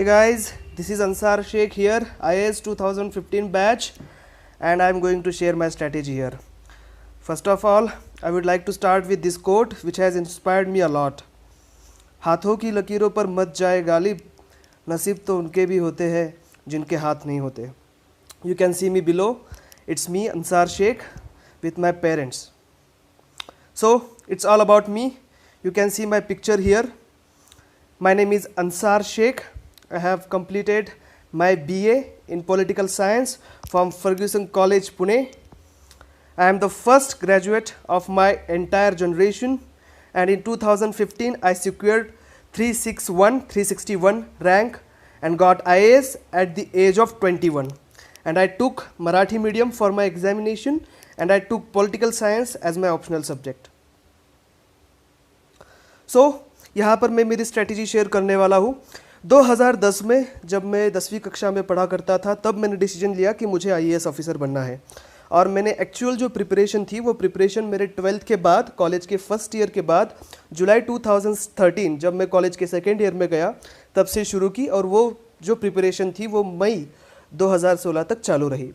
Hey guys, this is Ansar Sheikh here, IAS 2015 batch, and I am going to share my strategy here. First of all, I would like to start with this quote which has inspired me a lot. हाथों की लकीरों पर मत जाए गालिब, नसीब तो उनके भी होते हैं जिनके हाथ नहीं होते. You can see me below. It's me, Ansar Sheikh, with my parents. So it's all about me. You can see my picture here. My name is Ansar Sheikh. I have completed my BA in Political Science from Ferguson College, Pune. I am the first graduate of my entire generation, and in 2015 I secured 361 rank and got IAS at the age of 21. And I took Marathi medium for my examination, and I took Political Science as my optional subject. So यहाँ पर मैं मेरी strategy share करने वाला हूँ. 2010 में जब मैं 10वीं कक्षा में पढ़ा करता था, तब मैंने डिसीजन लिया कि मुझे IAS ऑफिसर बनना है. और मैंने एक्चुअल जो प्रिपरेशन थी वो प्रिपरेशन मेरे 12th के बाद, कॉलेज के फर्स्ट ईयर के बाद, जुलाई 2013 जब मैं कॉलेज के सेकेंड ईयर में गया तब से शुरू की. और वो जो प्रिपरेशन थी वो मई 2016 तक चालू रही.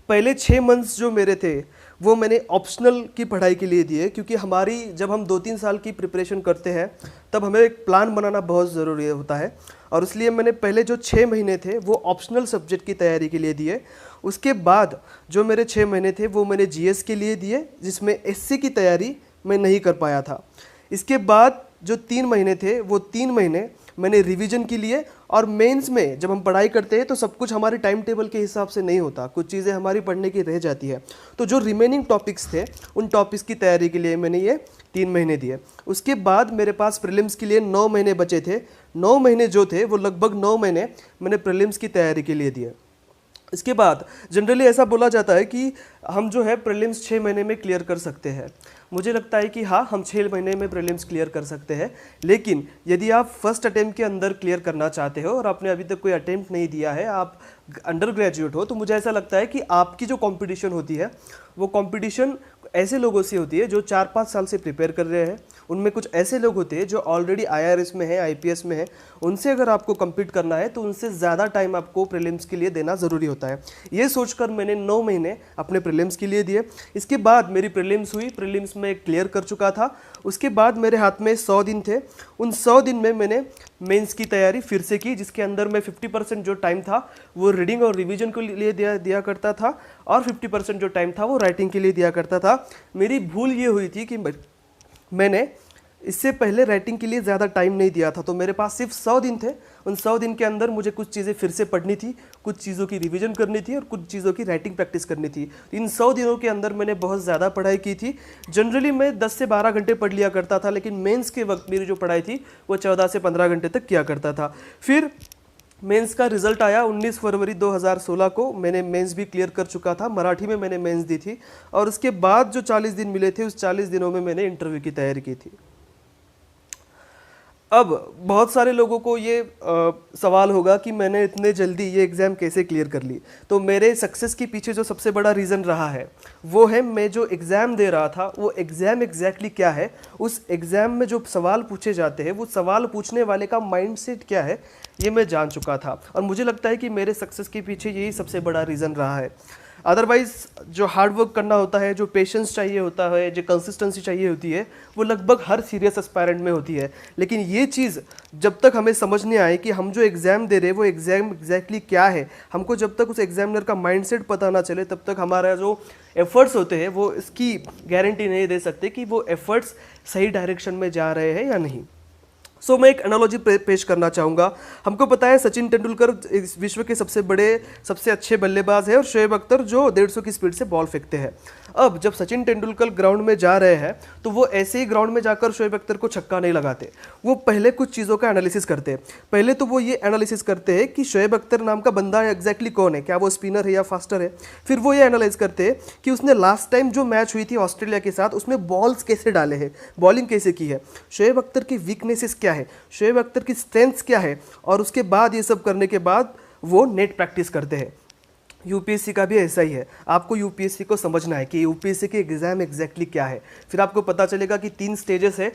पहले 6 मंथ्स जो मेरे थे वो मैंने ऑप्शनल की पढ़ाई के लिए दिए, क्योंकि हमारी जब हम 2-3 साल की प्रिपरेशन करते हैं तब हमें एक प्लान बनाना बहुत ज़रूरी होता है. और इसलिए मैंने पहले जो 6 महीने थे वो ऑप्शनल सब्जेक्ट की तैयारी के लिए दिए. उसके बाद जो मेरे 6 महीने थे वो मैंने जीएस के लिए दिए, जिसमें एससी की तैयारी मैं नहीं कर पाया था. इसके बाद जो 3 महीने थे वो 3 महीने मैंने रिवीजन के लिए. और मेंस में जब हम पढ़ाई करते हैं तो सब कुछ हमारे टाइम टेबल के हिसाब से नहीं होता, कुछ चीज़ें हमारी पढ़ने की रह जाती है. तो जो रिमेनिंग टॉपिक्स थे उन टॉपिक्स की तैयारी के लिए मैंने ये 3 महीने दिए. उसके बाद मेरे पास प्रीलिम्स के लिए 9 महीने बचे थे. 9 महीने जो थे वो लगभग 9 महीने मैंने प्रीलिम्स की तैयारी के लिए दिए. इसके बाद जनरली ऐसा बोला जाता है कि हम जो है प्रीलिम्स 6 महीने में क्लियर कर सकते हैं. मुझे लगता है कि हाँ, हम 6 महीने में प्रीलिम्स क्लियर कर सकते हैं. लेकिन यदि आप फर्स्ट अटेम्प्ट के अंदर क्लियर करना चाहते हो और आपने अभी तक कोई अटेम्प्ट नहीं दिया है, आप अंडर ग्रेजुएट हो, तो मुझे ऐसा लगता है कि आपकी जो कंपटीशन होती है वो कंपटीशन ऐसे लोगों से होती है जो 4-5 साल से प्रिपेयर कर रहे हैं. उनमें कुछ ऐसे लोग होते हैं जो ऑलरेडी IRS में है, IPS में है. उनसे अगर आपको कम्पीट करना है तो उनसे ज़्यादा टाइम आपको प्रीलिम्स के लिए देना ज़रूरी होता है. ये सोचकर मैंने 9 महीने अपने प्रीलिम्स के लिए दिए. इसके बाद मेरी प्रीलिम्स हुई, प्रीलिम्स में क्लियर कर चुका था. उसके बाद मेरे हाथ में 100 दिन थे. उन 100 दिन में मैंने मेंस की तैयारी फिर से की, जिसके अंदर मैं 50% जो टाइम था वो रीडिंग और रिवीजन के लिए दिया करता था, और 50% जो टाइम था वो राइटिंग के लिए दिया करता था. मेरी भूल ये हुई थी कि मैंने इससे पहले राइटिंग के लिए ज़्यादा टाइम नहीं दिया था. तो मेरे पास सिर्फ 100 दिन थे. उन 100 दिन के अंदर मुझे कुछ चीज़ें फिर से पढ़नी थी, कुछ चीज़ों की रिवीजन करनी थी और कुछ चीज़ों की राइटिंग प्रैक्टिस करनी थी. इन 100 दिनों के अंदर मैंने बहुत ज़्यादा पढ़ाई की थी. जनरली मैं 10 से 12 घंटे पढ़ लिया करता था, लेकिन मेंस के वक्त मेरी जो पढ़ाई थी वो 14 से 15 घंटे तक किया करता था. फिर मेंस का रिजल्ट आया 19 फरवरी 2016 को. मैंने मेंस भी क्लियर कर चुका था. मराठी में मैंने मेंस दी थी. और उसके बाद जो 40 दिन मिले थे उस 40 दिनों में मैंने इंटरव्यू की तैयारी की थी. अब बहुत सारे लोगों को ये सवाल होगा कि मैंने इतने जल्दी ये एग्ज़ाम कैसे क्लियर कर ली. तो मेरे सक्सेस के पीछे जो सबसे बड़ा रीज़न रहा है वो है मैं जो एग्ज़ाम दे रहा था वो एग्ज़ाम एग्जैक्टली क्या है, उस एग्ज़ाम में जो सवाल पूछे जाते हैं वो सवाल पूछने वाले का माइंडसेट क्या है, ये मैं जान चुका था. और मुझे लगता है कि मेरे सक्सेस के पीछे यही सबसे बड़ा रीज़न रहा है. अदरवाइज़ जो हार्डवर्क करना होता है, जो पेशेंस चाहिए होता है, जो कंसिस्टेंसी चाहिए होती है, वो लगभग हर सीरियस एस्पायरेंट में होती है. लेकिन ये चीज़ जब तक हमें समझ नहीं आए कि हम जो एग्ज़ाम दे रहे हैं वो एग्ज़ाम एग्जैक्टली क्या है, हमको जब तक उस एग्जामिनर का माइंडसेट पता ना चले तब तक हमारा जो एफ़र्ट्स होते हैं वो इसकी गारंटी नहीं दे सकते कि वो एफ़र्ट्स सही डायरेक्शन में जा रहे हैं या नहीं. सो मैं एक एनालॉजी पेश करना चाहूँगा. हमको पता है सचिन तेंदुलकर इस विश्व के सबसे बड़े, सबसे अच्छे बल्लेबाज है, और शोएब अख्तर जो 150 की स्पीड से बॉल फेंकते हैं. अब जब सचिन तेंदुलकर ग्राउंड में जा रहे हैं तो वो ऐसे ही ग्राउंड में जाकर शोएब अख्तर को छक्का नहीं लगाते. वो पहले कुछ चीज़ों का एनालिसिस करते हैं. पहले तो वो ये एनालिसिस करते हैं कि शोएब अख्तर नाम का बंदा एग्जैक्टली कौन है, क्या वो स्पिनर है या फास्टर है. फिर वो ये एनालाइज करते हैं कि उसने लास्ट टाइम जो मैच हुई थी ऑस्ट्रेलिया के साथ उसमें बॉल्स कैसे डाले हैं, बॉलिंग कैसे की है, शोएब अख्तर की वीकनेसेस क्या है, शोएब अख्तर की स्ट्रेंथ्स क्या है. और उसके बाद ये सब करने के बाद वो नेट प्रैक्टिस करते हैं. यूपीएससी का भी ऐसा ही है। आपको यूपीएससी को समझना है कि यूपीएससी के एग्ज़ाम एग्जैक्टली क्या है। फिर आपको पता चलेगा कि 3 स्टेजेस है,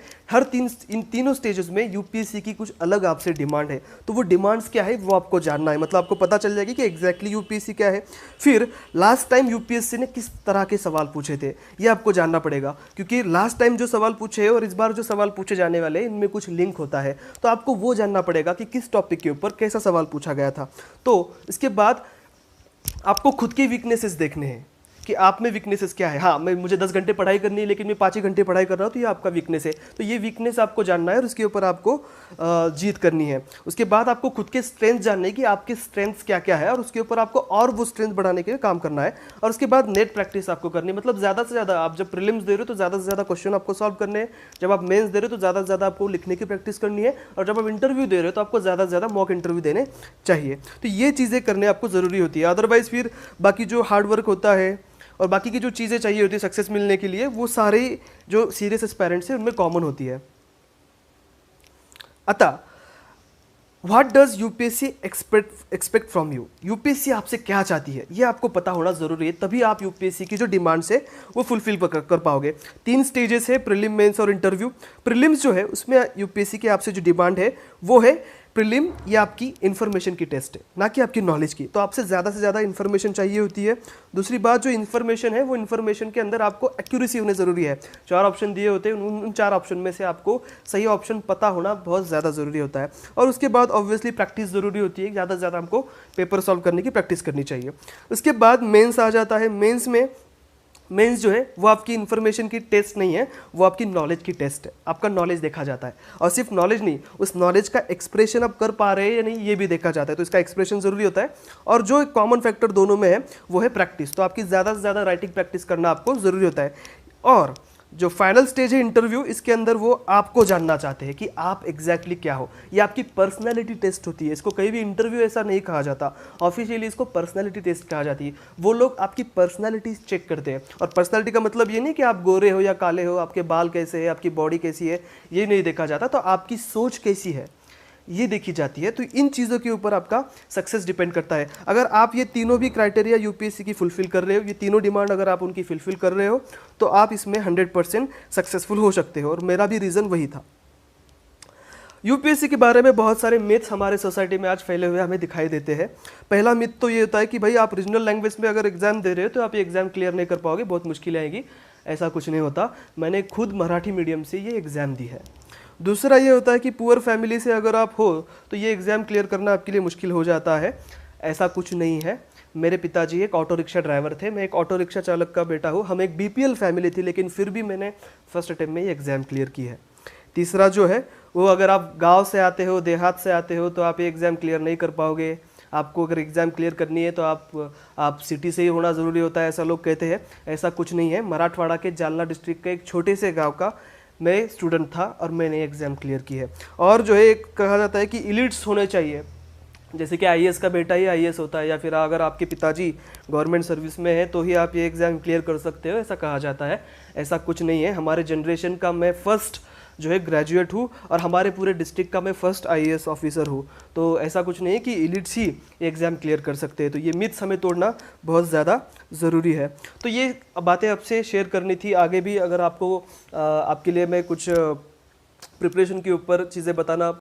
इन तीनों स्टेजेस में यूपीएससी की कुछ अलग आपसे डिमांड है। तो वो डिमांड्स क्या है वो आपको जानना है, मतलब आपको पता चल जाएगी कि एग्जैक्टली यूपीएससी क्या है। फिर लास्ट टाइम यूपीएससी ने किस तरह के सवाल पूछे थे ये आपको जानना पड़ेगा, क्योंकि लास्ट टाइम जो सवाल पूछे और इस बार जो सवाल पूछे जाने वाले हैं इनमें कुछ लिंक होता है। तो आपको वो जानना पड़ेगा कि किस टॉपिक के ऊपर कैसा सवाल पूछा गया था। तो इसके बाद आपको खुद के वीकनेसेस देखने हैं कि आप में वीकनेसेस क्या है। हाँ, मुझे 10 घंटे पढ़ाई करनी है लेकिन मैं 5 ही घंटे पढ़ाई कर रहा हूँ, तो ये आपका वीकनेस है। तो ये वीकनेस आपको जानना है और उसके ऊपर आपको जीत करनी है। उसके बाद आपको खुद के स्ट्रेंथ जानने है कि आपके स्ट्रेंथ्स क्या क्या है और उसके ऊपर आपको और वो स्ट्रेंथ बढ़ाने के लिए काम करना है। और उसके बाद नेट प्रैक्टिस आपको करनी है, मतलब ज़्यादा से ज़्यादा आप जब प्रीलिम्स दे रहे हो तो ज़्यादा से ज़्यादा क्वेश्चन आपको सॉल्व करने हैं, जब आप मेन्स दे रहे हो तो ज़्यादा से ज़्यादा आपको लिखने की प्रैक्टिस करनी है, और जब आप इंटरव्यू दे रहे हो तो आपको ज़्यादा से ज़्यादा मॉक इंटरव्यू देने चाहिए। तो ये चीज़ें करने आपको ज़रूरी होती है। अदरवाइज़ फिर बाकी जो हार्डवर्क होता है और बाकी की जो चीज़ें चाहिए होती है सक्सेस मिलने के लिए, वो सारे जो सीरियस एस्पायरेंट्स हैं उनमें कॉमन होती है। अतः what does UPSC expect from you, UPSC आपसे क्या चाहती है ये आपको पता होना जरूरी है, तभी आप यूपीएससी की जो डिमांड्स है वो फुलफिल कर पाओगे। 3 स्टेजेस है, प्रीलिम, मेंस और इंटरव्यू। प्रीलिम्स जो है उसमें यूपीएससी की आपसे जो डिमांड है वो है प्रीलिम, ये आपकी इन्फॉर्मेशन की टेस्ट है, ना कि आपकी नॉलेज की। तो आपसे ज़्यादा से ज़्यादा इन्फॉर्मेशन चाहिए होती है। दूसरी बात, जो इन्फॉर्मेशन है वो इन्फॉर्मेशन के अंदर आपको एक्यूरेसी होनी ज़रूरी है। 4 ऑप्शन दिए होते हैं, उन 4 ऑप्शन में से आपको सही ऑप्शन पता होना बहुत ज़्यादा ज़रूरी होता है। और उसके बाद ऑब्वियसली प्रैक्टिस ज़रूरी होती है, ज़्यादा से ज़्यादा हमको पेपर सॉल्व करने की प्रैक्टिस करनी चाहिए। उसके बाद मेंस आ जाता है। मेंस जो है वो आपकी इन्फॉर्मेशन की टेस्ट नहीं है, वो आपकी नॉलेज की टेस्ट है। आपका नॉलेज देखा जाता है, और सिर्फ नॉलेज नहीं, उस नॉलेज का एक्सप्रेशन आप कर पा रहे हैं या नहीं ये भी देखा जाता है। तो इसका एक्सप्रेशन ज़रूरी होता है। और जो एक कॉमन फैक्टर दोनों में है वो है प्रैक्टिस। तो आपकी ज़्यादा से ज़्यादा राइटिंग प्रैक्टिस करना आपको ज़रूरी होता है। और जो फाइनल स्टेज है इंटरव्यू, इसके अंदर वो आपको जानना चाहते हैं कि आप एग्जैक्टली क्या हो। ये आपकी पर्सनैलिटी टेस्ट होती है। इसको कहीं भी इंटरव्यू ऐसा नहीं कहा जाता, ऑफिशियली इसको पर्सनैलिटी टेस्ट कहा जाती है। वो लोग आपकी पर्सनैलिटी चेक करते हैं। और पर्सनैलिटी का मतलब ये नहीं कि आप गोरे हो या काले हो, आपके बाल कैसे है, आपकी बॉडी कैसी है, ये नहीं देखा जाता। तो आपकी सोच कैसी है ये देखी जाती है। तो इन चीज़ों के ऊपर आपका सक्सेस डिपेंड करता है। अगर आप ये तीनों भी क्राइटेरिया यूपीएससी की फुलफिल कर रहे हो, ये तीनों डिमांड अगर आप उनकी फुलफिल कर रहे हो, तो आप इसमें 100% सक्सेसफुल हो सकते हो। और मेरा भी रीज़न वही था। यूपीएससी के बारे में बहुत सारे मिथ्स हमारे सोसाइटी में आज फैले हुए हमें दिखाई देते हैं। पहला मिथ तो ये होता है कि भाई आप रीजनल लैंग्वेज में अगर एग्जाम दे रहे हो तो आप ये एग्जाम क्लियर नहीं कर पाओगे, बहुत मुश्किल आएगी। ऐसा कुछ नहीं होता। मैंने खुद मराठी मीडियम से ये एग्ज़ाम दी है। दूसरा ये होता है कि पुअर फैमिली से अगर आप हो तो ये एग्ज़ाम क्लियर करना आपके लिए मुश्किल हो जाता है। ऐसा कुछ नहीं है। मेरे पिताजी एक ऑटो रिक्शा ड्राइवर थे, मैं एक ऑटो रिक्शा चालक का बेटा हूँ। हम एक बीपीएल फैमिली थी, लेकिन फिर भी मैंने फर्स्ट अटेम्प्ट में ये एग्ज़ाम क्लियर की है। तीसरा जो है वो, अगर आप गांव से आते हो, देहात से आते हो, तो आप ये एग्ज़ाम क्लियर नहीं कर पाओगे। आपको अगर एग्ज़ाम क्लियर करनी है तो आप सिटी से ही होना ज़रूरी होता है, ऐसा लोग कहते हैं। ऐसा कुछ नहीं है। मराठवाड़ा के जालना डिस्ट्रिक्ट के एक छोटे से गाँव का मैं स्टूडेंट था और मैंने एग्ज़ाम क्लियर की है। और जो है एक कहा जाता है कि इलिट्स होने चाहिए, जैसे कि आईएएस का बेटा ही आईएएस होता है, या फिर अगर आपके पिताजी गवर्नमेंट सर्विस में है तो ही आप ये एग्ज़ाम क्लियर कर सकते हो, ऐसा कहा जाता है। ऐसा कुछ नहीं है। हमारे जनरेशन का मैं फर्स्ट जो है ग्रेजुएट हूँ और हमारे पूरे डिस्ट्रिक्ट का मैं फर्स्ट आईएएस ऑफिसर हूँ। तो ऐसा कुछ नहीं है कि इलिट्स ही एग्ज़ाम क्लियर कर सकते हैं। तो ये मिथ्स हमें तोड़ना बहुत ज़्यादा ज़रूरी है। तो ये बातें आपसे शेयर करनी थी। आगे भी अगर आपको आपके लिए मैं कुछ प्रिपरेशन के ऊपर चीज़ें बताना